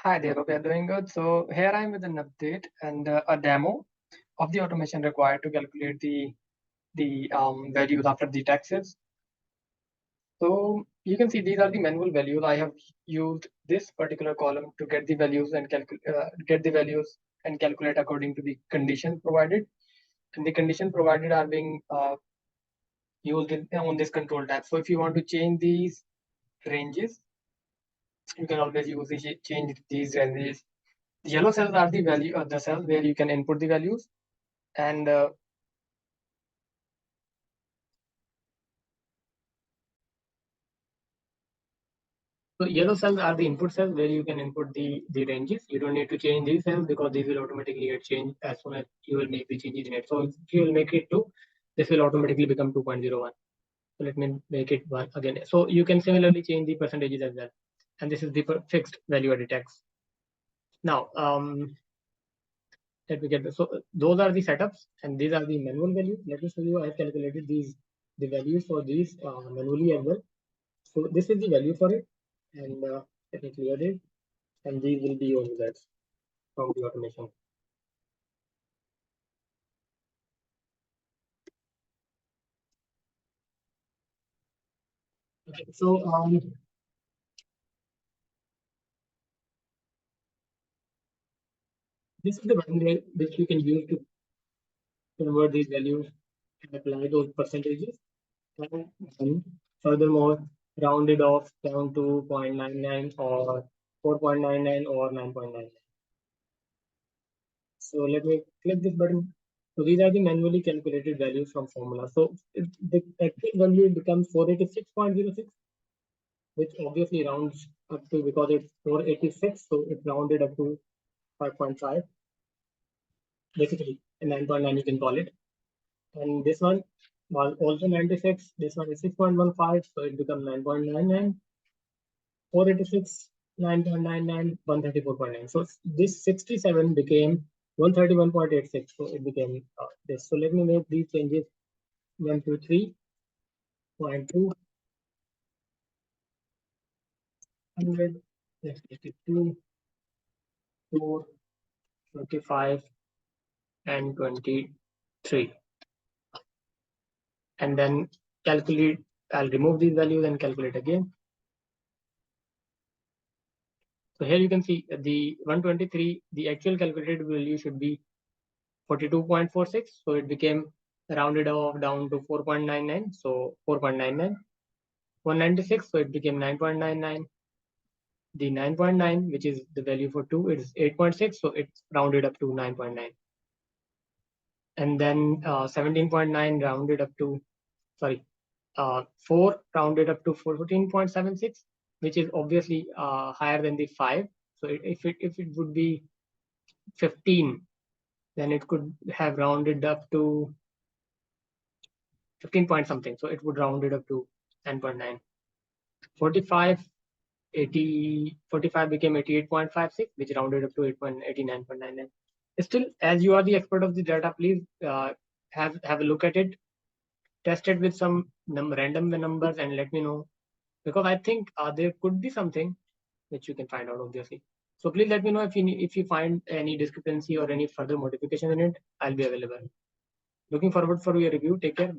Hi there, hope you're doing good. So here I'm with an update and a demo of the automation required to calculate the values after the taxes. So you can see these are the manual values. I have used this particular column to get the values and calculate according to the conditions provided. And the conditions provided are being used on this control tab. So if you want to change these ranges, you can always use change these ranges. The yellow cells are the value of the cells where you can input the values, and so yellow cells are the input cells where you can input the ranges. You don't need to change these cells because these will automatically get changed as soon as you will make the changes in it. So if you will make it 2, this will automatically become 2.01. So let me make it 1 again. So you can similarly change the percentages as well. And this is the fixed value added tax. Now, let me get this. So those are the setups and these are the manual values. Let me show you. I have calculated the values for these manually as well. So this is the value for it, and let me clear it, and these will be your results from the automation. Okay, so this is the one way which you can use to convert these values and apply those percentages. And furthermore, round it off down to 0.99 or 4.99 or 9.99. So let me click this button. So these are the manually calculated values from formula. So the actual value becomes 486.06, which obviously rounds up to, because it's 486, so it's rounded up to 5.5. Basically, 9.9 you can call it. And this one was also 96. This one is 6.15, so it becomes 9.99. 486, 9.99, 134.9. So this 67 became 131.86. So it became this. So let me make these changes. 123.2, 100, 52, 4, 25, and 23. And then calculate. I'll remove these values and calculate again. So here you can see the 123, the actual calculated value should be 42.46. So it became rounded off down to 4.99. So 4.99. 196. So it became 9.99. The 9.9, which is the value for 2, is 8.6. So it's rounded up to 9.9. And then 17.9 rounded up to, sorry, 4 rounded up to 14.76, which is obviously higher than the 5. So if it would be 15, then it could have rounded up to 15 point something. So it would round it up to 10.9. 45, 80, 45 became 88.56, which rounded up to 89.99. Still, as you are the expert of the data, please have a look at it, test it with some random numbers, and let me know, because I think there could be something which you can find out, obviously. So please let me know if you find any discrepancy or any further modification in it. I'll be available. Looking forward for your review. Take care. Bye.